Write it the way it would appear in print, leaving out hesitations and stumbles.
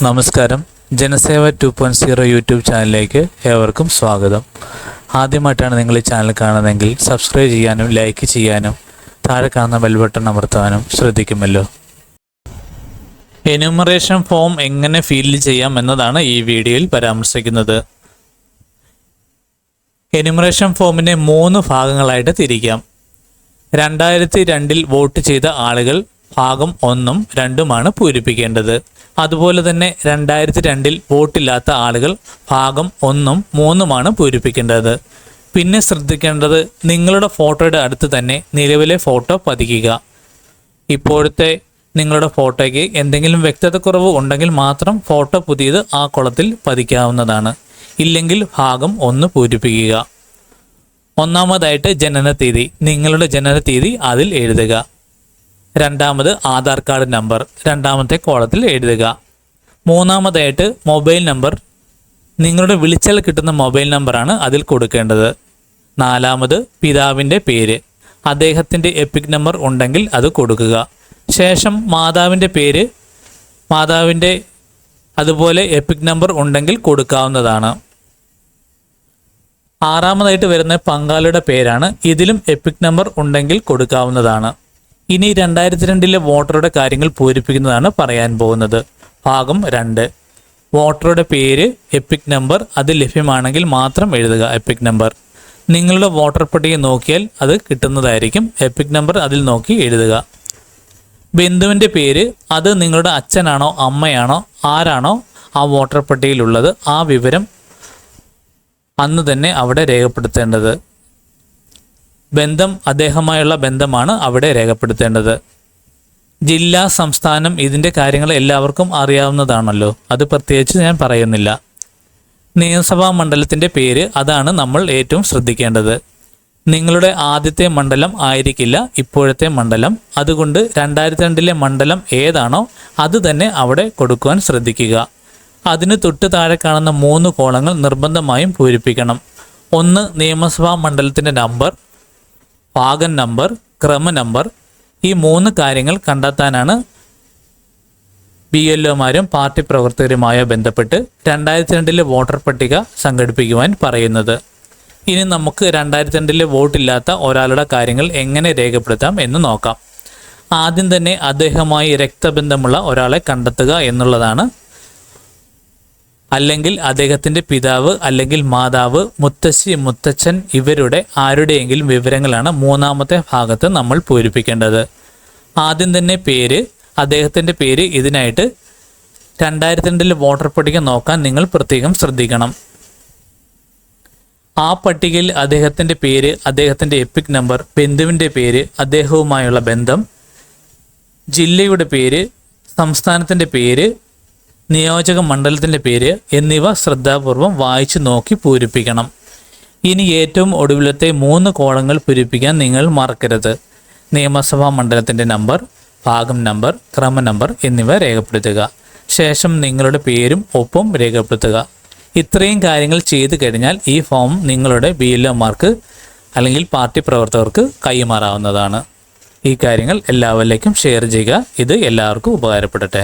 നമസ്കാരം. ജനസേവ 2.0 യൂട്യൂബ് ചാനലിലേക്ക് ഏവർക്കും സ്വാഗതം. ആദ്യമായിട്ടാണ് നിങ്ങൾ ഈ ചാനൽ കാണുന്നതെങ്കിൽ സബ്സ്ക്രൈബ് ചെയ്യാനും ലൈക്ക് ചെയ്യാനും താഴെ കാണുന്ന ബെൽ ബട്ടൺ അമർത്താനും ശ്രദ്ധിക്കുമല്ലോ. എന്യൂമറേഷൻ ഫോം എങ്ങനെ ഫിൽ ചെയ്യാം എന്നതാണ് ഈ വീഡിയോയിൽ പരാമർശിക്കുന്നത്. എന്യൂമറേഷൻ ഫോമിനെ 3 ഭാഗങ്ങളായിട്ട് തിരിക്കാം. 2002 വോട്ട് ചെയ്ത ആളുകൾ ഭാഗം 1ഉം 2ഉമാണ് പൂരിപ്പിക്കേണ്ടത്. അതുപോലെ തന്നെ 2002 വോട്ടില്ലാത്ത ആളുകൾ ഭാഗം 1ഉം 3ഉമാണ് പൂരിപ്പിക്കേണ്ടത്. പിന്നെ ശ്രദ്ധിക്കേണ്ടത്, നിങ്ങളുടെ ഫോട്ടോയുടെ അടുത്ത് തന്നെ നിലവിലെ ഫോട്ടോ പതിക്കുക. ഇപ്പോഴത്തെ നിങ്ങളുടെ ഫോട്ടോയ്ക്ക് എന്തെങ്കിലും വ്യക്തതക്കുറവ് ഉണ്ടെങ്കിൽ മാത്രം ഫോട്ടോ പുതിയത് ആ കോളത്തിൽ പതിക്കാവുന്നതാണ്. ഇല്ലെങ്കിൽ ഭാഗം 1 പൂരിപ്പിക്കുക. ഒന്നാമതായിട്ട് ജനനത്തീയതി, നിങ്ങളുടെ ജനനത്തീയതി അതിൽ എഴുതുക. രണ്ടാമത് ആധാർ കാർഡ് നമ്പർ രണ്ടാമത്തെ കോളത്തിൽ എഴുതുക. മൂന്നാമതായിട്ട് മൊബൈൽ നമ്പർ, നിങ്ങളുടെ വിളിച്ചാൽ കിട്ടുന്ന മൊബൈൽ നമ്പറാണ് അതിൽ കൊടുക്കേണ്ടത്. നാലാമത് പിതാവിൻ്റെ പേര്, അദ്ദേഹത്തിൻ്റെ എപ്പിക് നമ്പർ ഉണ്ടെങ്കിൽ അത് കൊടുക്കുക. ശേഷം മാതാവിൻ്റെ പേര്, മാതാവിൻ്റെ അതുപോലെ എപ്പിക് നമ്പർ ഉണ്ടെങ്കിൽ കൊടുക്കാവുന്നതാണ്. ആറാമതായിട്ട് വരുന്ന പങ്കാളിയുടെ പേരാണ്, ഇതിലും എപ്പിക് നമ്പർ ഉണ്ടെങ്കിൽ കൊടുക്കാവുന്നതാണ്. ഇനി 2002 വോട്ടറുടെ കാര്യങ്ങൾ പൂരിപ്പിക്കുന്നതാണ് പറയാൻ പോകുന്നത്. ഭാഗം 2, വോട്ടറുടെ പേര്, എപ്പിക് നമ്പർ അത് ലഭ്യമാണെങ്കിൽ മാത്രം എഴുതുക. എപ്പിക് നമ്പർ നിങ്ങളുടെ വോട്ടർ പട്ടിക നോക്കിയാൽ അത് കിട്ടുന്നതായിരിക്കും. എപ്പിക് നമ്പർ അതിൽ നോക്കി എഴുതുക. ബന്ധുവിൻ്റെ പേര്, അത് നിങ്ങളുടെ അച്ഛനാണോ അമ്മയാണോ ആരാണോ ആ വോട്ടർ പട്ടികയിലുള്ളത് ആ വിവരം അന്ന് തന്നെ അവിടെ രേഖപ്പെടുത്തേണ്ടത്. ബന്ധം അദ്ദേഹമായുള്ള ബന്ധമാണ് അവിടെ രേഖപ്പെടുത്തേണ്ടത്. ജില്ല, സംസ്ഥാനം ഇതിൻ്റെ കാര്യങ്ങൾ എല്ലാവർക്കും അറിയാവുന്നതാണല്ലോ, അത് പ്രത്യേകിച്ച് ഞാൻ പറയുന്നില്ല. നിയമസഭാ മണ്ഡലത്തിൻ്റെ പേര്, അതാണ് നമ്മൾ ഏറ്റവും ശ്രദ്ധിക്കേണ്ടത്. നിങ്ങളുടെ ആദ്യത്തെ മണ്ഡലം ആയിരിക്കില്ല ഇപ്പോഴത്തെ മണ്ഡലം. അതുകൊണ്ട് 2002 മണ്ഡലം ഏതാണോ അത് തന്നെ അവിടെ കൊടുക്കുവാൻ ശ്രദ്ധിക്കുക. അതിന് തൊട്ട് താഴെ കാണുന്ന 3 കോളങ്ങൾ നിർബന്ധമായും പൂരിപ്പിക്കണം. 1 നിയമസഭാ മണ്ഡലത്തിൻ്റെ നമ്പർ, ഭാഗം നമ്പർ, ക്രമ നമ്പർ. ഈ 3 കാര്യങ്ങൾ കണ്ടെത്താനാണ് BLOമാരും പാർട്ടി പ്രവർത്തകരുമായി ബന്ധപ്പെട്ട് 2002 വോട്ടർ പട്ടിക സംഘടിപ്പിക്കുവാൻ പറയുന്നത്. ഇനി നമുക്ക് 2002 വോട്ടില്ലാത്ത ഒരാളുടെ കാര്യങ്ങൾ എങ്ങനെ രേഖപ്പെടുത്താം എന്ന് നോക്കാം. ആദ്യം തന്നെ അദ്ദേഹവുമായി രക്തബന്ധമുള്ള ഒരാളെ കണ്ടെത്തുക എന്നുള്ളതാണ്. അല്ലെങ്കിൽ അദ്ദേഹത്തിൻ്റെ പിതാവ് അല്ലെങ്കിൽ മാതാവ്, മുത്തശ്ശി, മുത്തച്ഛൻ ഇവരുടെ ആരുടെയെങ്കിലും വിവരങ്ങളാണ് 3ാമത്തെ ഭാഗത്ത് നമ്മൾ പൂരിപ്പിക്കേണ്ടത്. ആദ്യം തന്നെ പേര്, അദ്ദേഹത്തിൻ്റെ പേര്. ഇതിനായിട്ട് 2002 വോട്ടർ പട്ടിക നോക്കാൻ നിങ്ങൾ പ്രത്യേകം ശ്രദ്ധിക്കണം. ആ പട്ടികയിൽ അദ്ദേഹത്തിൻ്റെ പേര്, അദ്ദേഹത്തിൻ്റെ എപ്പിക് നമ്പർ, ബന്ധുവിൻ്റെ പേര്, അദ്ദേഹവുമായുള്ള ബന്ധം, ജില്ലയുടെ പേര്, സംസ്ഥാനത്തിൻ്റെ പേര്, നിയോജക മണ്ഡലത്തിൻ്റെ പേര് എന്നിവ ശ്രദ്ധാപൂർവം വായിച്ചു നോക്കി പൂരിപ്പിക്കണം. ഇനി ഏറ്റവും ഒടുവിലത്തെ 3 കോളങ്ങൾ പൂരിപ്പിക്കാൻ നിങ്ങൾ മറക്കരുത്. നിയമസഭാ മണ്ഡലത്തിൻ്റെ നമ്പർ, ഭാഗം നമ്പർ, ക്രമ നമ്പർ എന്നിവ രേഖപ്പെടുത്തുക. ശേഷം നിങ്ങളുടെ പേരും ഒപ്പം രേഖപ്പെടുത്തുക. ഇത്രയും കാര്യങ്ങൾ ചെയ്തു കഴിഞ്ഞാൽ ഈ ഫോം നിങ്ങളുടെ BLOമാർക്ക് അല്ലെങ്കിൽ പാർട്ടി പ്രവർത്തകർക്ക് കൈമാറാവുന്നതാണ്. ഈ കാര്യങ്ങൾ എല്ലാവരിലേക്കും ഷെയർ ചെയ്യുക. ഇത് എല്ലാവർക്കും ഉപകാരപ്പെടട്ടെ.